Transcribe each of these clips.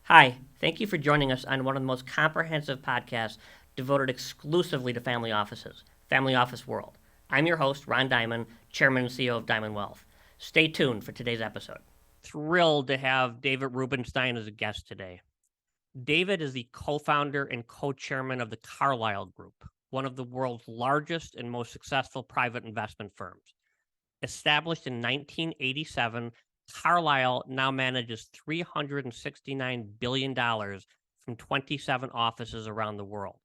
Hi, thank you for joining us on one of the most comprehensive podcasts devoted exclusively to family offices, Family Office World. I'm your host, Ron Diamond, Chairman and CEO of Diamond Wealth. Stay tuned for today's episode. Thrilled to have David Rubenstein as a guest today. David is the co-founder and co-chairman of the Carlyle Group, one of the world's largest and most successful private investment firms. Established in 1987, Carlyle now manages $369 billion from 27 offices around the world.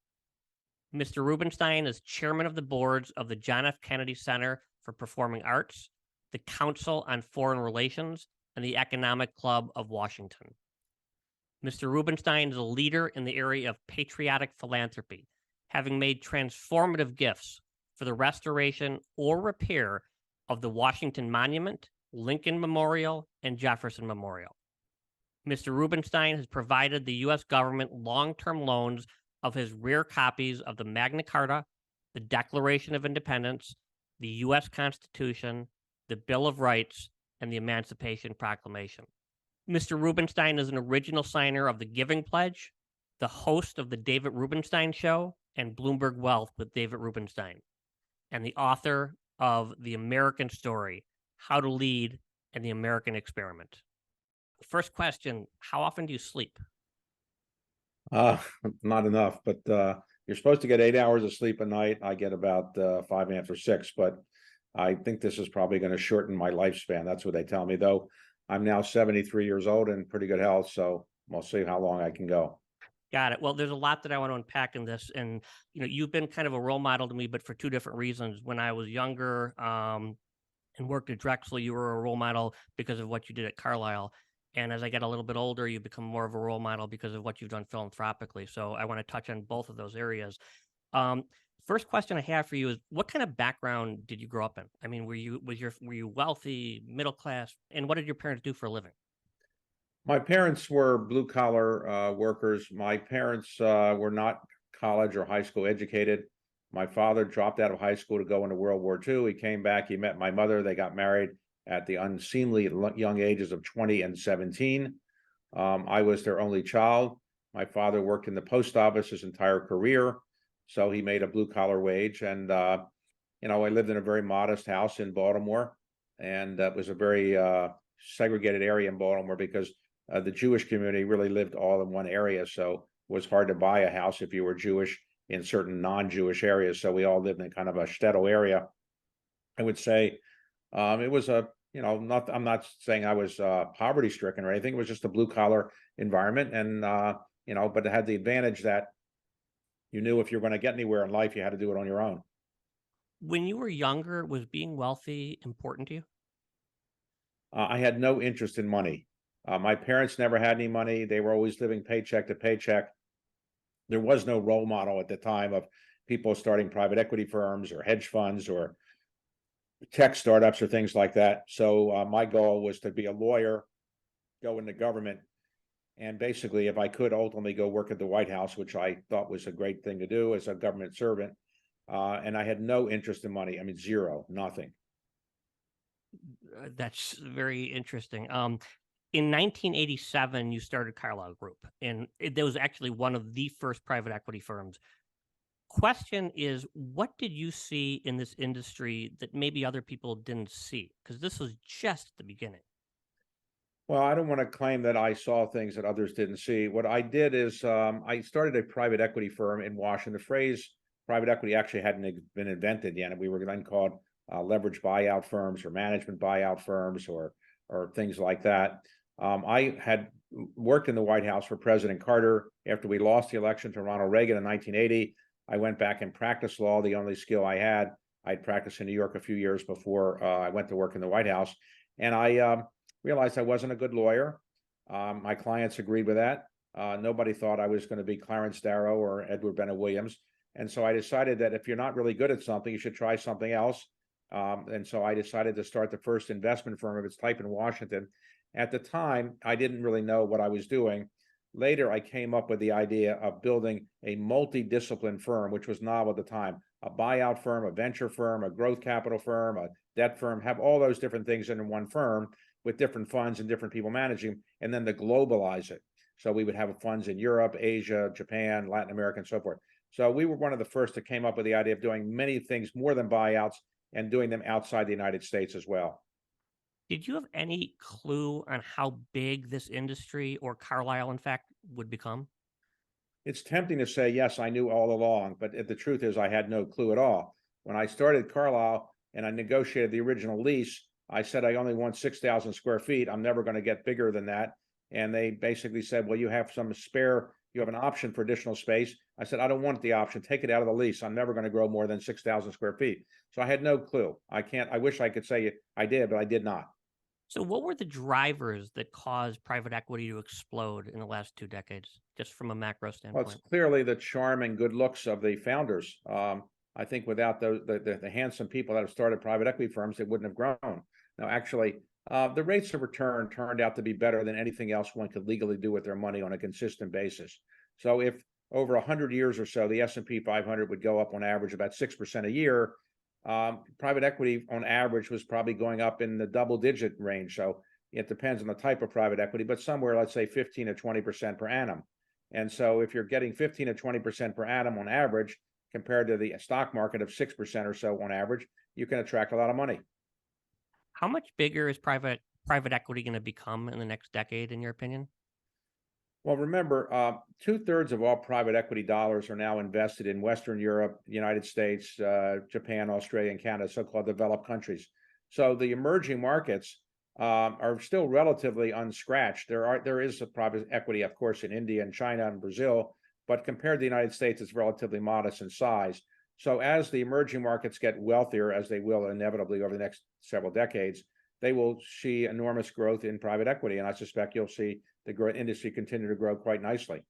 Mr. Rubenstein is chairman of the boards of the John F. Kennedy Center for Performing Arts, the Council on Foreign Relations, and the Economic Club of Washington. Mr. Rubenstein is a leader in the area of patriotic philanthropy, having made transformative gifts for the restoration or repair of the Washington Monument, Lincoln Memorial, and Jefferson Memorial. Mr. Rubenstein has provided the U.S. government long-term loans of his rare copies of the Magna Carta, the Declaration of Independence, the U.S. Constitution, the Bill of Rights, and the Emancipation Proclamation. Mr. Rubenstein is an original signer of the Giving Pledge, the host of the David Rubenstein Show and Bloomberg Wealth with David Rubenstein, and the author of The American Story, How to Lead and the American Experiment. First question, how often do you sleep? Uh, Not enough, but you're supposed to get 8 hours of sleep a night. I get about 5.5 or 6, but I think this is probably going to shorten my lifespan. That's what they tell me, though. I'm now 73 years old and pretty good health, so we'll see how long I can go. Got it. Well, there's a lot that I want to unpack in this, and you've been kind of a role model to me, but for two different reasons. When I was younger, and worked at Drexel, you were a role model because of what you did at Carlisle. And as I get a little bit older, you become more of a role model because of what you've done philanthropically. So I want to touch on both of those areas. Um, First question I have for you is, what kind of background did you grow up in? I mean, were you wealthy, middle class, and what did your parents do for a living? My parents were blue collar workers. My parents were not college or high school educated. My father dropped out of high school to go into World War II. He came back. He met my mother. They got married at the unseemly young ages of 20 and 17. I was their only child. My father worked in the post office his entire career, so he made a blue collar wage. And I lived in a very modest house in Baltimore, and that was a very segregated area in Baltimore because the Jewish community really lived all in one area. So it was hard to buy a house if you were Jewish in certain non-Jewish areas. So we all lived in kind of a shtetl area. I would say it was not. I'm not saying I was poverty stricken or anything. It was just a blue collar environment, and but it had the advantage that you knew if you're going to get anywhere in life, you had to do it on your own. When you were younger, was being wealthy important to you? I had no interest in money. My parents never had any money. They were always living paycheck to paycheck. There was no role model at the time of people starting private equity firms or hedge funds or tech startups or things like that. So my goal was to be a lawyer, go into government, and basically, if I could ultimately go work at the White House, which I thought was a great thing to do as a government servant. And I had no interest in money. I mean, zero, nothing. That's very interesting. In 1987, you started Carlyle Group, and that was actually one of the first private equity firms. Question is, what did you see in this industry that maybe other people didn't see? Because this was just the beginning. Well, I don't want to claim that I saw things that others didn't see. What I did is I started a private equity firm in Washington. The phrase private equity actually hadn't been invented yet. And we were then called leverage buyout firms or management buyout firms or things like that. I had worked in the White House for President Carter. After we lost the election to Ronald Reagan in 1980, I went back and practiced law, the only skill I had. I'd practiced in New York a few years before I went to work in the White House. And I realized I wasn't a good lawyer. My clients agreed with that. Nobody thought I was going to be Clarence Darrow or Edward Bennett Williams. And so I decided that if you're not really good at something, you should try something else. And so I decided to start the first investment firm of its type in Washington. At the time, I didn't really know what I was doing. Later, I came up with the idea of building a multidiscipline firm, which was novel at the time. A buyout firm, a venture firm, a growth capital firm, a debt firm, have all those different things in one firm with different funds and different people managing, and then to globalize it. So we would have funds in Europe, Asia, Japan, Latin America, and so forth. So we were one of the first that came up with the idea of doing many things more than buyouts and doing them outside the United States as well. Did you have any clue on how big this industry or Carlyle, in fact, would become? It's tempting to say, yes, I knew all along, but the truth is I had no clue at all. When I started Carlisle and I negotiated the original lease, I said I only want 6,000 square feet. I'm never going to get bigger than that. And they basically said, well, you have some spare, you have an option for additional space. I said, I don't want the option. Take it out of the lease. I'm never going to grow more than 6,000 square feet. So I had no clue. I wish I could say I did, but I did not. So, what were the drivers that caused private equity to explode in the last 2 decades, just from a macro Well, it's standpoint? clearly the charm and good looks of the founders. I think without the handsome people that have started private equity firms, they wouldn't have grown. Now, actually, the rates of return turned out to be better than anything else one could legally do with their money on a consistent basis. So, if over 100 years or so, the S&P 500 would go up on average about 6% a year, private equity on average was probably going up in the double-digit range. So it depends on the type of private equity, but somewhere, let's say 15 to 20% per annum. And so if you're getting 15 to 20% per annum on average, compared to the stock market of 6% or so on average, you can attract a lot of money. How much bigger is private equity going to become in the next decade, in your opinion? Well, remember, 2/3 of all private equity dollars are now invested in Western Europe, the United States, Japan, Australia, and Canada, so-called developed countries. So the emerging markets are still relatively unscratched. There is a private equity, of course, in India and China and Brazil, but compared to the United States, it's relatively modest in size. So as the emerging markets get wealthier, as they will inevitably over the next several decades, they will see enormous growth in private equity, and I suspect you'll see the industry continue to grow quite nicely.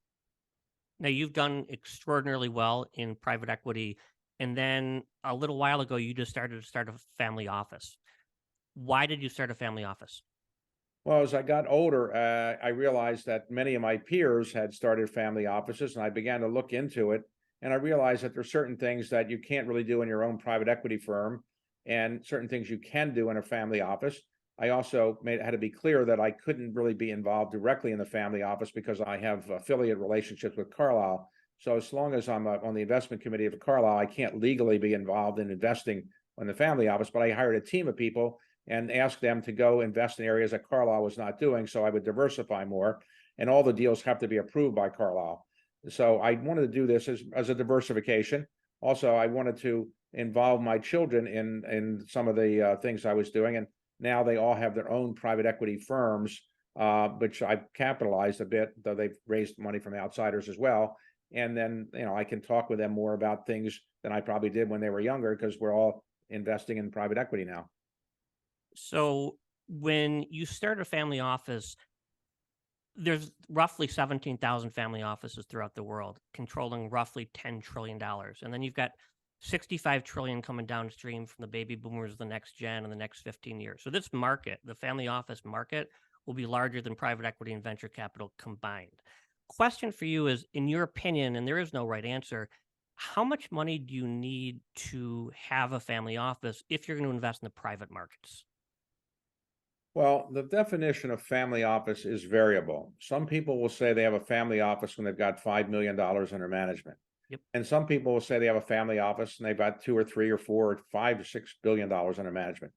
Now, you've done extraordinarily well in private equity, and then a little while ago, you just started to start a family office. Why did you start a family office? Well, as I got older, I realized that many of my peers had started family offices, and I began to look into it. And I realized that there are certain things that you can't really do in your own private equity firm, and certain things you can do in a family office. I also had to be clear that I couldn't really be involved directly in the family office because I have affiliate relationships with Carlyle. So as long as I'm on the investment committee of Carlyle, I can't legally be involved in investing in the family office. But I hired a team of people and ask them to go invest in areas that Carlyle was not doing, so I would diversify more. And all the deals have to be approved by Carlyle. So I wanted to do this as a diversification. Also, I wanted to involve my children in some of the things I was doing, and now they all have their own private equity firms, which I've capitalized a bit, though they've raised money from outsiders as well. And then I can talk with them more about things than I probably did when they were younger, because we're all investing in private equity now. So, when you start a family office, there's roughly 17,000 family offices throughout the world, controlling roughly $10 trillion. And then you've got 65 trillion coming downstream from the baby boomers, the next gen, in the next 15 years. So this market, the family office market, will be larger than private equity and venture capital combined. Question for you is, in your opinion, and there is no right answer, how much money do you need to have a family office if you're going to invest in the private markets? Well, the definition of family office is variable. Some people will say they have a family office when they've got $5 million under management. Yep. And some people will say they have a family office and they've got 2 or 3 or 4 or $5 to $6 billion under management.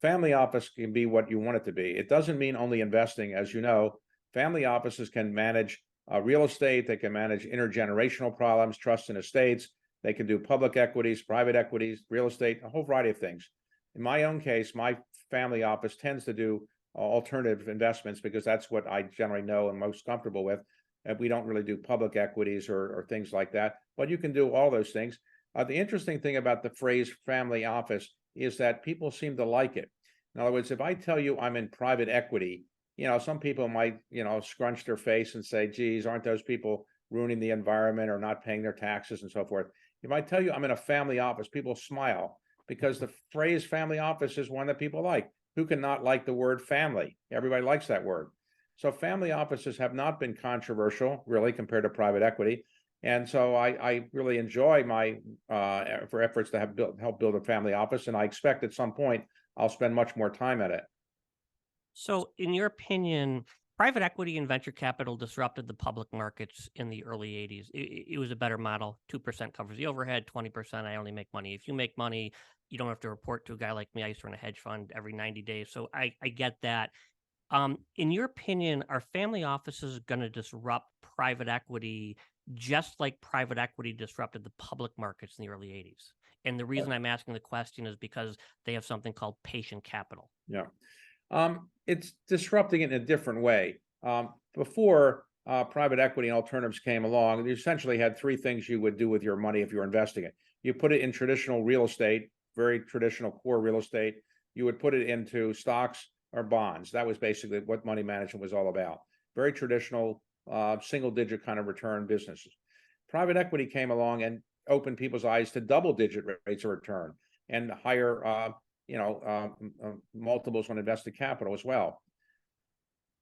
Family office can be what you want it to be. It doesn't mean only investing. As you know, family offices can manage real estate. They can manage intergenerational problems, trusts and estates. They can do public equities, private equities, real estate, a whole variety of things. In my own case, my family office tends to do alternative investments because that's what I generally know and most comfortable with. And we don't really do public equities or things like that, but you can do all those things. The interesting thing about the phrase family office is that people seem to like it. In other words, if I tell you I'm in private equity, some people might, scrunch their face and say, geez, aren't those people ruining the environment or not paying their taxes and so forth? If I tell you I'm in a family office, people smile because the phrase family office is one that people like. Who can not like the word family? Everybody likes that word. So family offices have not been controversial, really, compared to private equity. And so I really enjoy my for efforts to help build a family office. And I expect at some point I'll spend much more time at it. So, in your opinion, Private equity and venture capital disrupted the public markets in the early 80s. It was a better model. 2% covers the overhead, 20% I only make money. If you make money, you don't have to report to a guy like me. I used to run a hedge fund every 90 days. So I get that. In your opinion, are family offices going to disrupt private equity just like private equity disrupted the public markets in the early 80s? And the reason I'm asking the question is because they have something called patient capital. Yeah. It's disrupting it in a different way. Before private equity and alternatives came along, you essentially had three things you would do with your money if you were investing it. You put it in traditional real estate, very traditional core real estate. You would put it into stocks or bonds. That was basically what money management was all about. Very traditional, single digit kind of return businesses. Private equity came along and opened people's eyes to double digit rates of return and higher multiples on invested capital as well.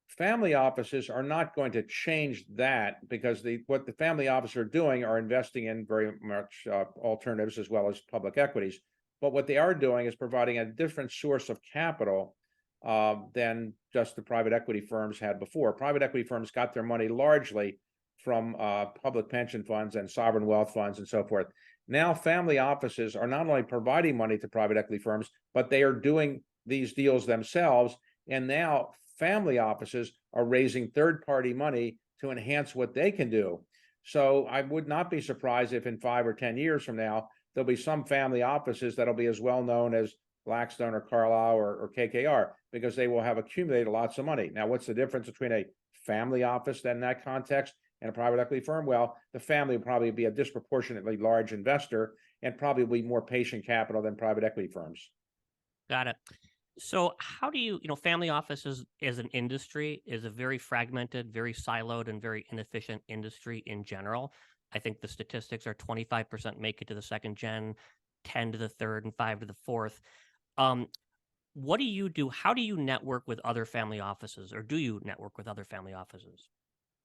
Family offices are not going to change that because what the family offices are doing are investing in very much alternatives as well as public equities. But what they are doing is providing a different source of capital than just the private equity firms had before. Private equity firms got their money largely from public pension funds and sovereign wealth funds and so forth. Now, family offices are not only providing money to private equity firms, but they are doing these deals themselves. And now family offices are raising third-party money to enhance what they can do. So I would not be surprised if in 5 or 10 years from now, there'll be some family offices that'll be as well known as Blackstone or Carlyle or KKR, because they will have accumulated lots of money. Now, what's the difference between a family office in that context and a private equity firm? Well, the family will probably be a disproportionately large investor and probably more patient capital than private equity firms. Got it. So how do family offices as an industry is a very fragmented, very siloed, and very inefficient industry in general. I think the statistics are 25% make it to the second gen, 10 to the third, and 5 to the fourth. What do you do? How do you network with other family offices, or do you network with other family offices?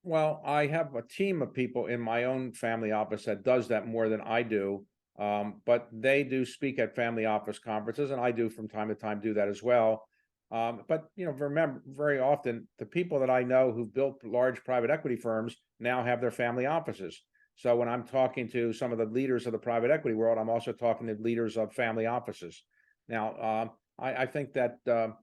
Well, I have a team of people in my own family office that does that more than I do. But they do speak at family office conferences, and I do from time to time do that as well. But remember, very often the people that I know who've built large private equity firms now have their family offices. So when I'm talking to some of the leaders of the private equity world, I'm also talking to leaders of family offices. Now, I think that the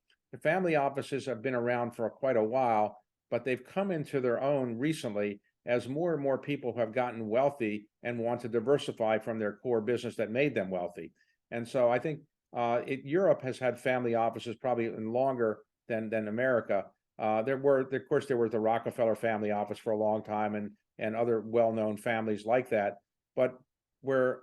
family offices have been around for quite a while, but they've come into their own recently as more and more people have gotten wealthy and want to diversify from their core business that made them wealthy. And so I think Europe has had family offices probably longer than America. Of course, there was the Rockefeller family office for a long time and other well-known families like that. But where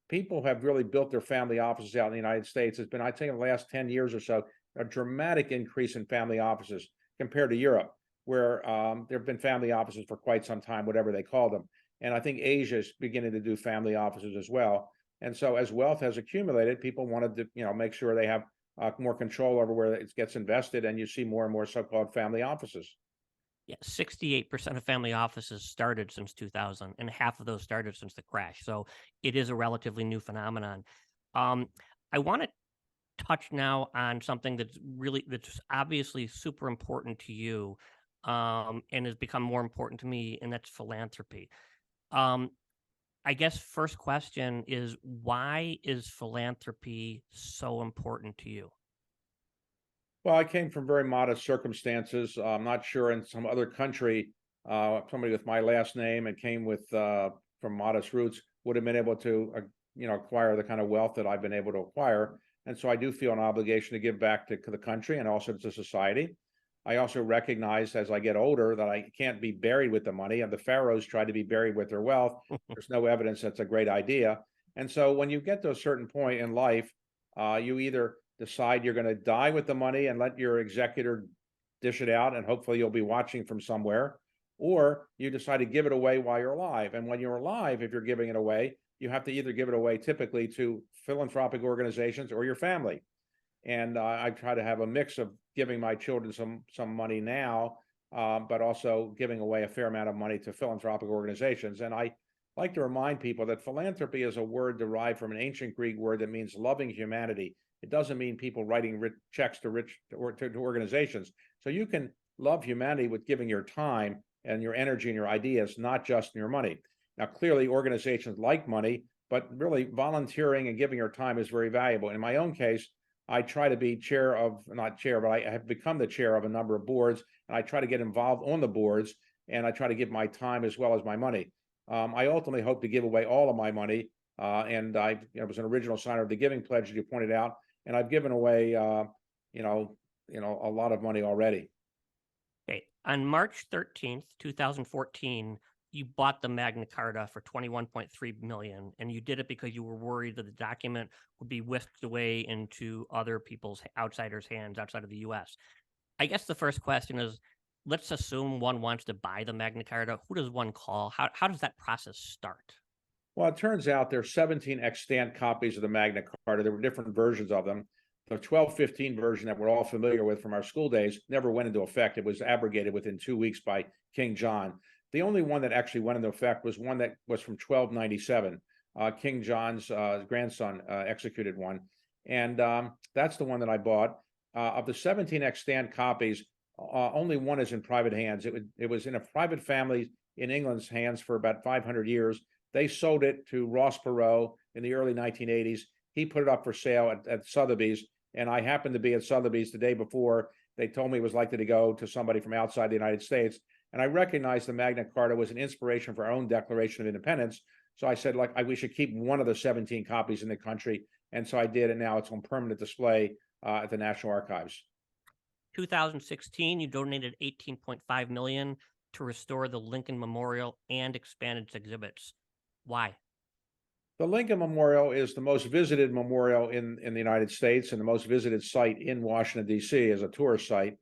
people have really built their family offices out in the United States has been, I think, in the last 10 years or so, a dramatic increase in family offices compared to Europe, where there have been family offices for quite some time, whatever they call them. And I think Asia is beginning to do family offices as well. And so as wealth has accumulated, people wanted to, make sure they have more control over where it gets invested. And you see more and more so-called family offices. Yeah, 68% of family offices started since 2000, and half of those started since the crash. So it is a relatively new phenomenon. I want to touch now on something that's obviously super important to you, and has become more important to me, and that's philanthropy. Um, I guess first question is, why is philanthropy so important to you? Well, I came from very modest circumstances. I'm not sure in some other country, somebody with my last name and came with from modest roots would have been able to, acquire the kind of wealth that I've been able to acquire. And so I do feel an obligation to give back to the country and also to society. I also recognize as I get older that I can't be buried with the money, and the pharaohs tried to be buried with their wealth. There's no evidence that's a great idea. And so when you get to a certain point in life, you either decide you're going to die with the money and let your executor dish it out, and hopefully you'll be watching from somewhere, or you decide to give it away while you're alive. And when you're alive, if you're giving it away, you have to either give it away typically to philanthropic organizations or your family. And I try to have a mix of giving my children some money now, but also giving away a fair amount of money to philanthropic organizations. And I like to remind people that philanthropy is a word derived from an ancient Greek word that means loving humanity. It doesn't mean people writing checks to organizations. So you can love humanity with giving your time and your energy and your ideas, not just your money. Now, clearly, organizations like money, but really volunteering and giving your time is very valuable. In my own case, I try to be chair of, not chair, but I have become the chair of a number of boards, and I try to get involved on the boards, and I try to give my time as well as my money. I ultimately hope to give away all of my money, and I was an original signer of the Giving Pledge, as you pointed out, and I've given away, a lot of money already. Okay. On March 13th, 2014, you bought the Magna Carta for $21.3 million, and you did it because you were worried that the document would be whisked away into other people's outsiders' hands outside of the US. I guess the first question is, let's assume one wants to buy the Magna Carta. Who does one call? How does that process start? Well, it turns out there are 17 extant copies of the Magna Carta. There were different versions of them. The 1215 version that we're all familiar with from our school days never went into effect. It was abrogated within 2 weeks by King John. The only one that actually went into effect was one that was from 1297. King John's grandson executed one. And that's the one that I bought. Of the 17 extant copies, only one is in private hands. It was in a private family in England's hands for about 500 years. They sold it to Ross Perot in the early 1980s. He put it up for sale at Sotheby's, and I happened to be at Sotheby's the day before. They told me it was likely to go to somebody from outside the United States, and I recognized the Magna Carta was an inspiration for our own Declaration of Independence. So I said, we should keep one of the 17 copies in the country, and so I did, and now it's on permanent display at the National Archives. 2016, you donated $18.5 million to restore the Lincoln Memorial and expand its exhibits. Why? The Lincoln Memorial is the most visited memorial in the United States and the most visited site in Washington, D.C. as a tourist site.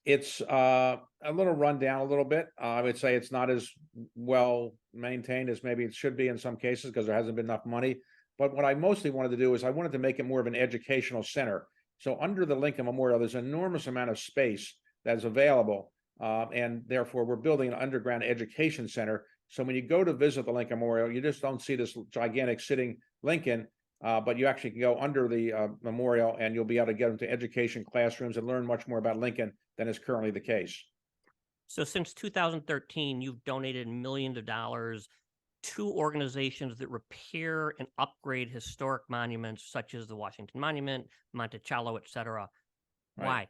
It's a little run down a little bit. I would say it's not as well maintained as maybe it should be in some cases because there hasn't been enough money. But what I mostly wanted to do is I wanted to make it more of an educational center. So under the Lincoln Memorial, there's an enormous amount of space that is available. And therefore, we're building an underground education center. So when you go to visit the Lincoln Memorial, you just don't see this gigantic sitting Lincoln, but you actually can go under the memorial and you'll be able to get into education classrooms and learn much more about Lincoln than is currently the case. So since 2013, you've donated millions of dollars to organizations that repair and upgrade historic monuments such as the Washington Monument, Monticello, etc. Right. Why?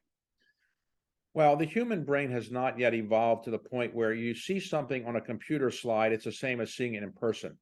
Well, the human brain has not yet evolved to the point where you see something on a computer slide, it's the same as seeing it in person.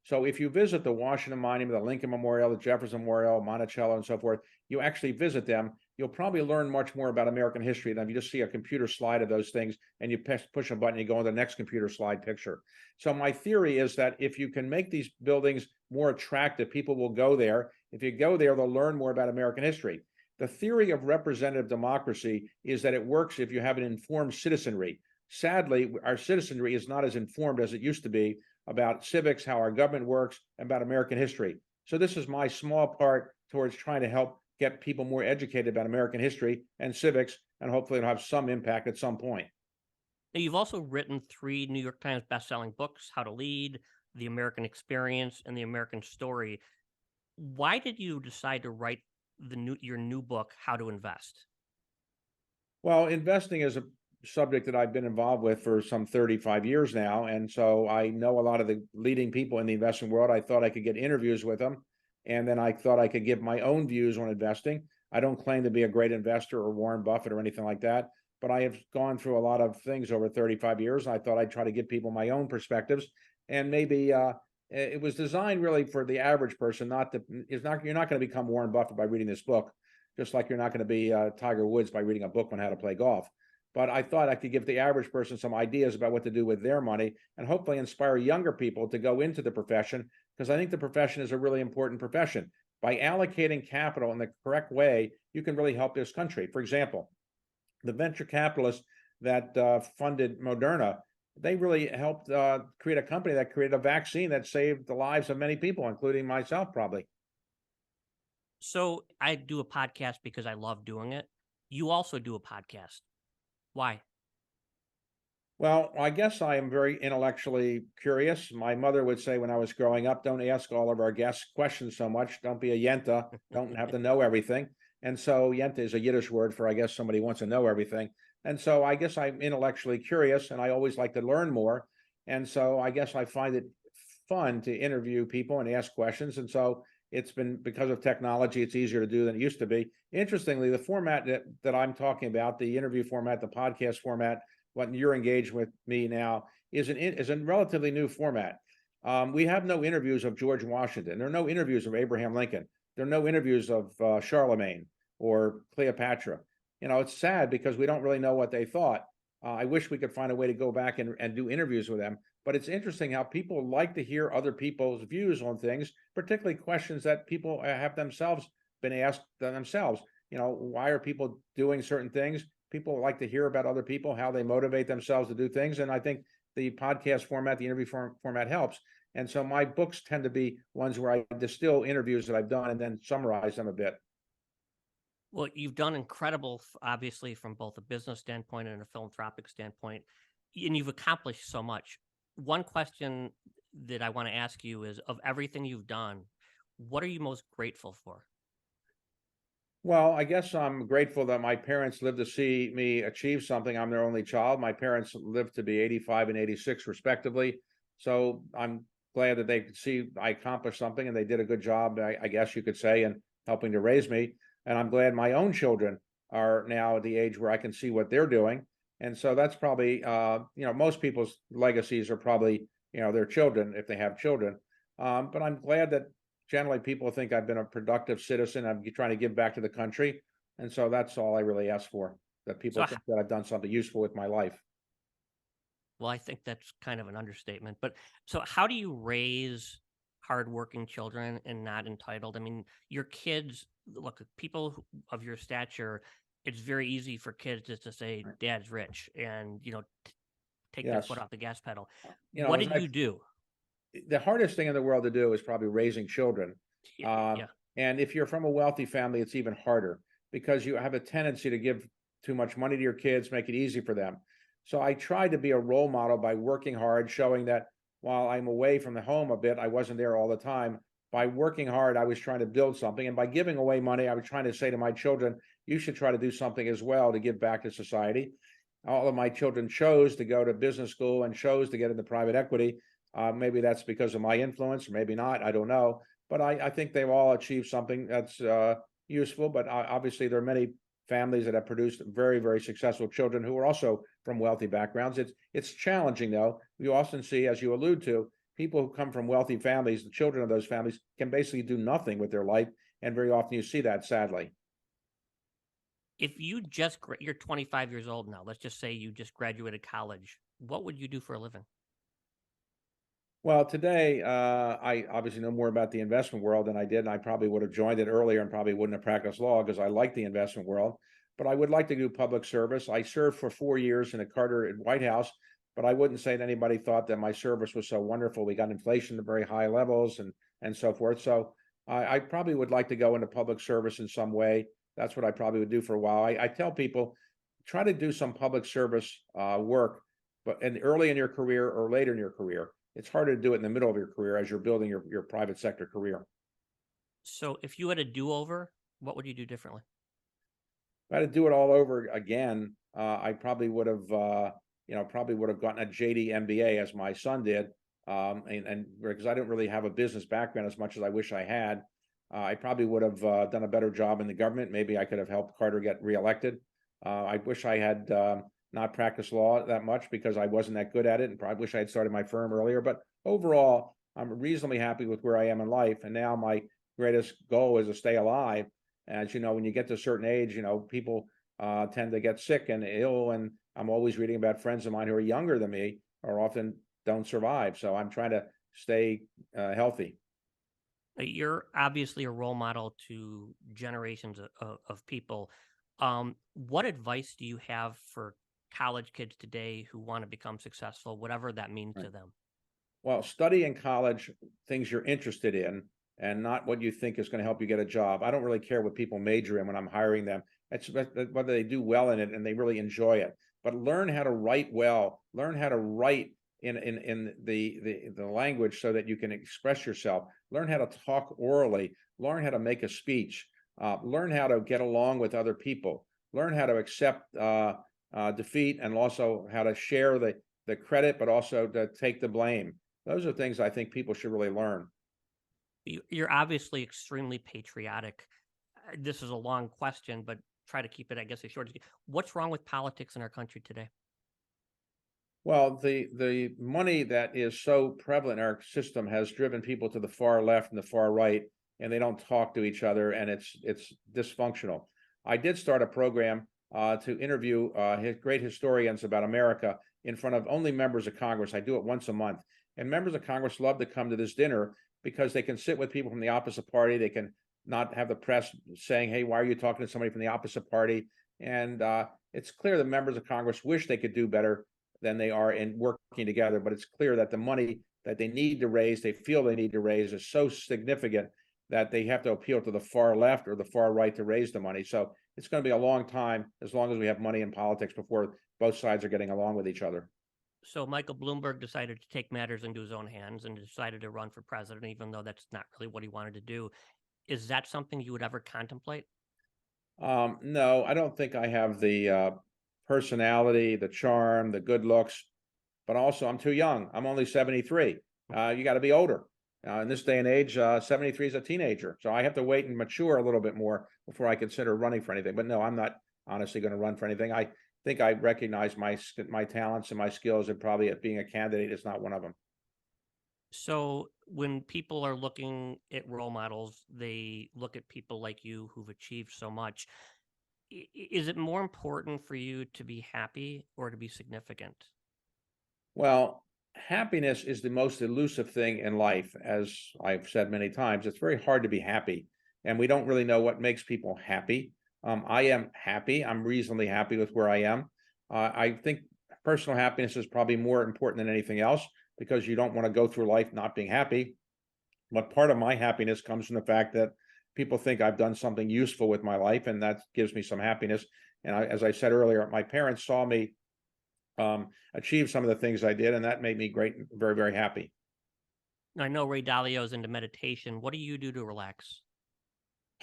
So if you visit the Washington Monument, the Lincoln Memorial, the Jefferson Memorial, Monticello, and so forth, you actually visit them, you'll probably learn much more about American history than if you just see a computer slide of those things and you push a button, you go on the next computer slide picture. So my theory is that if you can make these buildings more attractive, people will go there. If you go there, they'll learn more about American history. The theory of representative democracy is that it works if you have an informed citizenry. Sadly, our citizenry is not as informed as it used to be about civics, how our government works, and about American history. So this is my small part towards trying to help get people more educated about American history and civics, and hopefully it'll have some impact at some point. Now, you've also written 3 New York Times bestselling books, How to Lead, The American Experience, and The American Story. Why did you decide to write your new book, How to Invest? Well, investing is a subject that I've been involved with for some 35 years now. And so I know a lot of the leading people in the investing world. I thought I could get interviews with them. And then I thought I could give my own views on investing. I don't claim to be a great investor or Warren Buffett or anything like that, but I have gone through a lot of things over 35 years. I thought I'd try to give people my own perspectives. And maybe it was designed really for the average person, you're not going to become Warren Buffett by reading this book, just like you're not going to be Tiger Woods by reading a book on how to play golf. But I thought I could give the average person some ideas about what to do with their money and hopefully inspire younger people to go into the profession, because I think the profession is a really important profession. By allocating capital in the correct way, you can really help this country. For example, the venture capitalists that funded Moderna, they really helped create a company that created a vaccine that saved the lives of many people, including myself, probably. So I do a podcast because I love doing it. You also do a podcast. Why? Well, I guess I am very intellectually curious. My mother would say when I was growing up, don't ask all of our guests questions so much. Don't be a yenta. Don't have to know everything. And so yenta is a Yiddish word for, I guess, somebody who wants to know everything. And so I guess I'm intellectually curious and I always like to learn more. And so I guess I find it fun to interview people and ask questions. And so it's been, because of technology, it's easier to do than it used to be. Interestingly, the format that I'm talking about, the interview format, the podcast format, what you're engaged with me now is a relatively new format. We have no interviews of George Washington. There are no interviews of Abraham Lincoln. There are no interviews of Charlemagne or Cleopatra. It's sad because we don't really know what they thought. I wish we could find a way to go back and do interviews with them. But it's interesting how people like to hear other people's views on things, particularly questions that people have themselves been asked themselves. Why are people doing certain things? People like to hear about other people, how they motivate themselves to do things. And I think the podcast format, the interview format helps. And so my books tend to be ones where I distill interviews that I've done and then summarize them a bit. Well, you've done incredible, obviously, from both a business standpoint and a philanthropic standpoint, and you've accomplished so much. One question that I want to ask you is, of everything you've done, what are you most grateful for? Well, I guess I'm grateful that my parents lived to see me achieve something. I'm their only child. My parents lived to be 85 and 86 respectively. So I'm glad that they could see I accomplished something and they did a good job, I guess you could say, in helping to raise me. And I'm glad my own children are now at the age where I can see what they're doing. And so that's probably, most people's legacies are probably, their children, if they have children. But I'm glad that generally people think I've been a productive citizen. I'm trying to give back to the country. And so that's all I really ask for, that people So, think that I've done something useful with my life. well, I think that's kind of an understatement. But so, how do you raise hardworking children and not entitled? I mean, your kids, look, of your stature, it's very easy for kids just to say, Right. "Dad's rich," and take their foot Yes. off the gas pedal. What As did you do? the hardest thing in the world to do is probably raising children. Yeah, Um, yeah. and if you're from a wealthy family, it's even harder because you have a tendency to give too much money to your kids, make it easy for them. So I tried to be a role model by working hard, showing that while I'm away from the home a bit, I wasn't there all the time. By working hard, I was trying to build something. And by giving away money, I was trying to say to my children, you should try to do something as well to give back to society. All of my children chose to go to business school and chose to get into private equity. Maybe that's because of my influence, or maybe not. I don't know. But I think they've all achieved something that's useful. But obviously, there are many families that have produced very, very successful children who are also from wealthy backgrounds. It's challenging, though. You often see, as you allude to, people who come from wealthy families, the children of those families can basically do nothing with their life. And very often you see that, sadly. If you're 25 years old now, let's just say you just graduated college, what would you do for a living? Well, today, I obviously know more about the investment world than I did, and I probably would have joined it earlier and probably wouldn't have practiced law because I like the investment world. But I would like to do public service. I served for 4 years in the Carter White House, but I wouldn't say that anybody thought that my service was so wonderful. We got inflation to very high levels and so forth. So I probably would like to go into public service in some way. That's what I probably would do for a while. I tell people, try to do some public service work, but early in your career or later in your career. It's harder to do it in the middle of your career as you're building your private sector career. So if you had a do-over, what would you do differently? If I had to do it all over again, I probably would have, gotten a JD MBA as my son did, and because I didn't really have a business background as much as I wish I had, I probably would have done a better job in the government. Maybe I could have helped Carter get reelected. I wish I had not practiced law that much because I wasn't that good at it, and probably wish I had started my firm earlier. But overall, I'm reasonably happy with where I am in life, and now my greatest goal is to stay alive. As you know, when you get to a certain age, people tend to get sick and ill. And I'm always reading about friends of mine who are younger than me or often don't survive. So I'm trying to stay healthy. You're obviously a role model to generations of people. What advice do you have for college kids today who want to become successful, whatever that means Right. to them? Well, study in college things you're interested in and not what you think is going to help you get a job. I don't really care what people major in when I'm hiring them. It's whether they do well in it and they really enjoy it. But learn how to write well, learn how to write in the language so that you can express yourself, learn how to talk orally, learn how to make a speech, learn how to get along with other people, learn how to accept defeat, and also how to share the credit, but also to take the blame. Those are things I think people should really learn. You're obviously extremely patriotic. This is a long question, but try to keep it, I guess, as short as you can. What's wrong with politics in our country today? Well, the money that is so prevalent in our system has driven people to the far left and the far right, and they don't talk to each other, and it's dysfunctional. I did start a program to interview great historians about America in front of only members of Congress. I do it once a month, and members of Congress love to come to this dinner because they can sit with people from the opposite party. They can not have the press saying, "Hey, why are you talking to somebody from the opposite party?" And it's clear that members of Congress wish they could do better than they are in working together. But it's clear that the money that they need to raise, they feel they need to raise, is so significant that they have to appeal to the far left or the far right to raise the money. So it's going to be a long time, as long as we have money in politics, before both sides are getting along with each other. So Michael Bloomberg decided to take matters into his own hands and decided to run for president, even though that's not really what he wanted to do. Is that something you would ever contemplate? No, I don't think I have the personality, the charm, the good looks, but also I'm too young. I'm only 73. You got to be older. In this day and age, 73 is a teenager. So I have to wait and mature a little bit more before I consider running for anything. But no, I'm not honestly going to run for anything. I think I recognize my talents and my skills, and probably at being a candidate is not one of them. So when people are looking at role models, they look at people like you who've achieved so much. Is it more important for you to be happy or to be significant? Well, happiness is the most elusive thing in life. As I've said many times, it's very hard to be happy, and we don't really know what makes people happy. I am happy. I'm reasonably happy with where I am. I think personal happiness is probably more important than anything else, because you don't want to go through life not being happy. But part of my happiness comes from the fact that people think I've done something useful with my life, and that gives me some happiness. And as I said earlier, my parents saw me achieve some of the things I did, and that made me great, very, very happy. I know Ray Dalio's into meditation. What do you do to relax?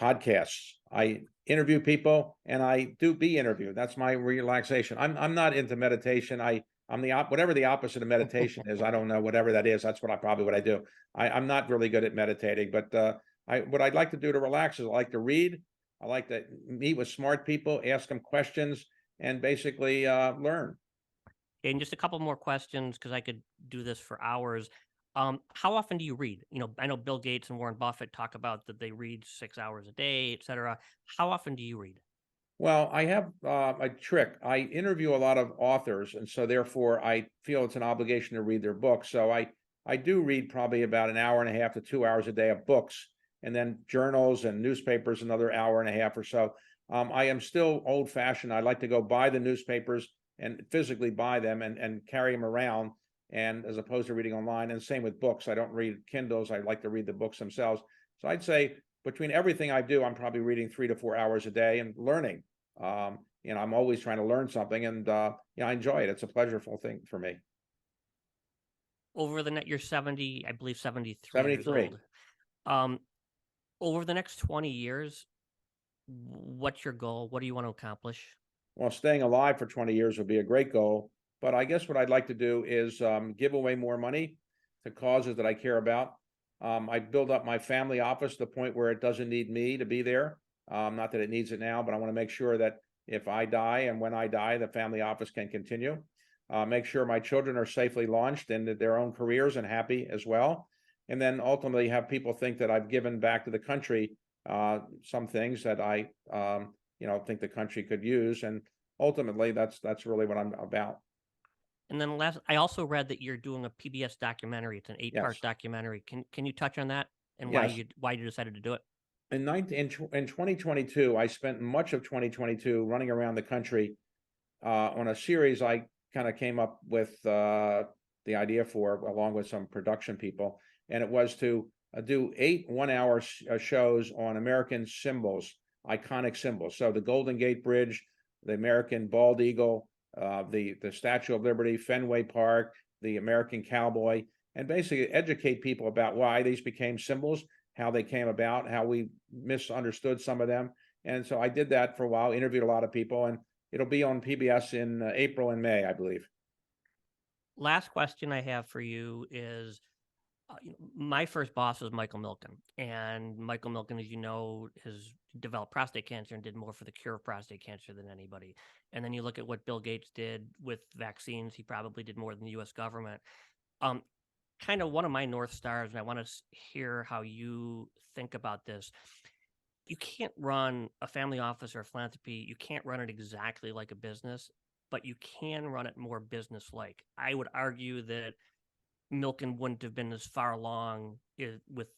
Podcasts. I interview people, and I do be interviewed. That's my relaxation. I'm not into meditation. I'm whatever the opposite of meditation is. I don't know, whatever that is. That's what I do. I'm not really good at meditating, but what I'd like to do to relax is I like to read. I like to meet with smart people, ask them questions, and basically learn. And just a couple more questions because I could do this for hours. How often do you read? I know Bill Gates and Warren Buffett talk about that they read 6 hours a day, etc. How often do you read? Well, I have a trick. I interview a lot of authors, and so therefore I feel it's an obligation to read their books. So I do read probably about an hour and a half to 2 hours a day of books, and then journals and newspapers another hour and a half or so. I am still old fashioned. I like to go buy the newspapers and physically buy them and carry them around, and as opposed to reading online. And same with books. I don't read Kindles. I like to read the books themselves. So I'd say between everything I do, I'm probably reading 3 to 4 hours a day and learning. I'm always trying to learn something, and I enjoy it. It's a pleasurable thing for me. Over the net, you're 70, I believe 73 years 73. old. Um, Over the next 20 years, what's your goal? What do you want to accomplish? Well, staying alive for 20 years would be a great goal, but I guess what I'd like to do is give away more money to causes that I care about. I build up my family office to the point where it doesn't need me to be there. Not that it needs it now, but I want to make sure that if I die and when I die, the family office can continue. Make sure my children are safely launched into their own careers and happy as well. And then ultimately have people think that I've given back to the country some things that I think the country could use. And ultimately, that's really what I'm about. And then last, I also read that you're doing a PBS documentary. It's an Yes, 8-part documentary. Can you touch on that and yes. why you decided to do it? In 2022, I spent much of 2022 running around the country on a series I kind of came up with the idea for, along with some production people, and it was to do 8 one-hour shows on American symbols, iconic symbols. So the Golden Gate Bridge, the American bald eagle, the Statue of Liberty, Fenway Park, the American cowboy, and basically educate people about why these became symbols, how they came about, how we misunderstood some of them. And so I did that for a while, interviewed a lot of people, and it'll be on PBS in April and May, I believe. Last question I have for you is, my first boss was Michael Milken, and Michael Milken, as you know, has developed prostate cancer and did more for the cure of prostate cancer than anybody. And then you look at what Bill Gates did with vaccines; he probably did more than the U.S. government. Kind of one of my North Stars, and I want to hear how you think about this. You can't run a family office or a philanthropy. You can't run it exactly like a business, but you can run it more business-like. I would argue that Milken wouldn't have been as far along with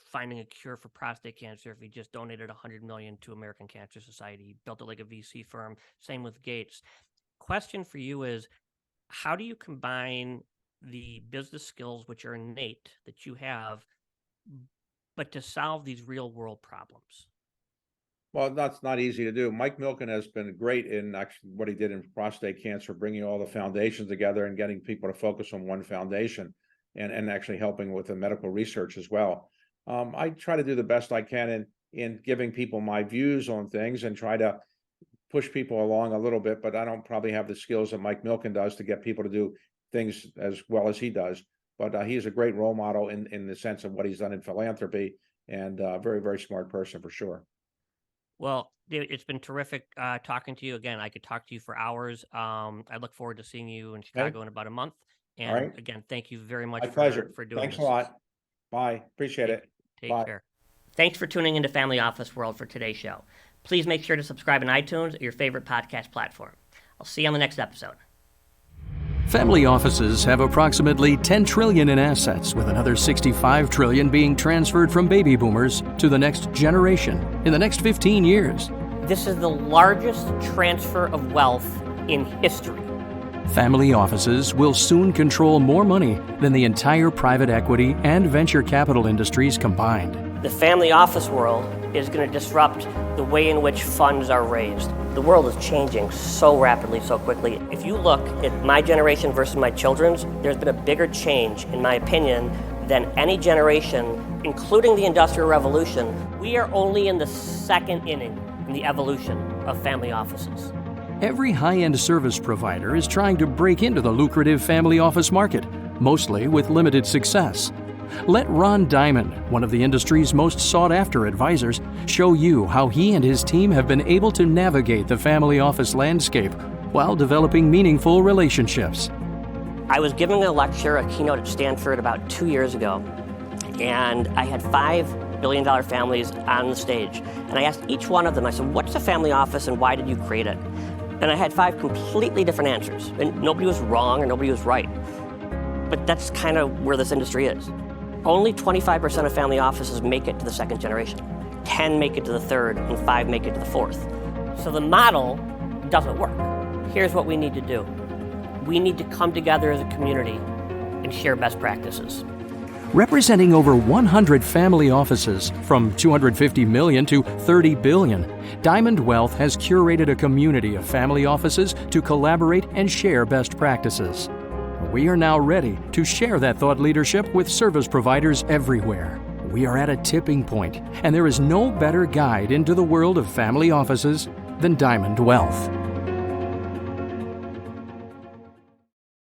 finding a cure for prostate cancer if he just donated $100 million to American Cancer Society. He built it like a VC firm. Same with Gates. Question for you is, how do you combine the business skills, which are innate that you have, but to solve these real world problems? Well, that's not easy to do. Mike Milken has been great in actually what he did in prostate cancer, bringing all the foundations together and getting people to focus on one foundation, and actually helping with the medical research as well. I try to do the best I can in giving people my views on things and try to push people along a little bit, but I don't probably have the skills that Mike Milken does to get people to do things as well as he does. But he's a great role model in the sense of what he's done in philanthropy, and a very, very smart person for sure. Well, David, it's been terrific talking to you again. I could talk to you for hours. I look forward to seeing you in Chicago in about a month. All And right. again, thank you very much My pleasure. for doing Thanks this. a lot. Bye. Appreciate it. Take Bye. care. Thanks for tuning into Family Office World for today's show. Please make sure to subscribe on iTunes or your favorite podcast platform. I'll see you on the next episode. Family offices have approximately $10 trillion in assets, with another $65 trillion being transferred from baby boomers to the next generation in the next 15 years. This is the largest transfer of wealth in history. Family offices will soon control more money than the entire private equity and venture capital industries combined. The family office world is going to disrupt the way in which funds are raised. The world is changing so rapidly, so quickly. If you look at my generation versus my children's, there's been a bigger change, in my opinion, than any generation, including the Industrial Revolution. We are only in the second inning in the evolution of family offices. Every high-end service provider is trying to break into the lucrative family office market, mostly with limited success. Let Ron Diamond, one of the industry's most sought-after advisors, show you how he and his team have been able to navigate the family office landscape while developing meaningful relationships. I was giving a lecture, a keynote at Stanford about 2 years ago, and I had $5 billion families on the stage. And I asked each one of them, I said, what's a family office and why did you create it? And I had 5 completely different answers. And nobody was wrong or nobody was right. But that's kind of where this industry is. Only 25% of family offices make it to the second generation. 10 make it to the third, and 5 make it to the fourth. So the model doesn't work. Here's what we need to do. We need to come together as a community and share best practices. Representing over 100 family offices, from 250 million to 30 billion, Diamond Wealth has curated a community of family offices to collaborate and share best practices. We are now ready to share that thought leadership with service providers everywhere. We are at a tipping point, and there is no better guide into the world of family offices than Diamond Wealth.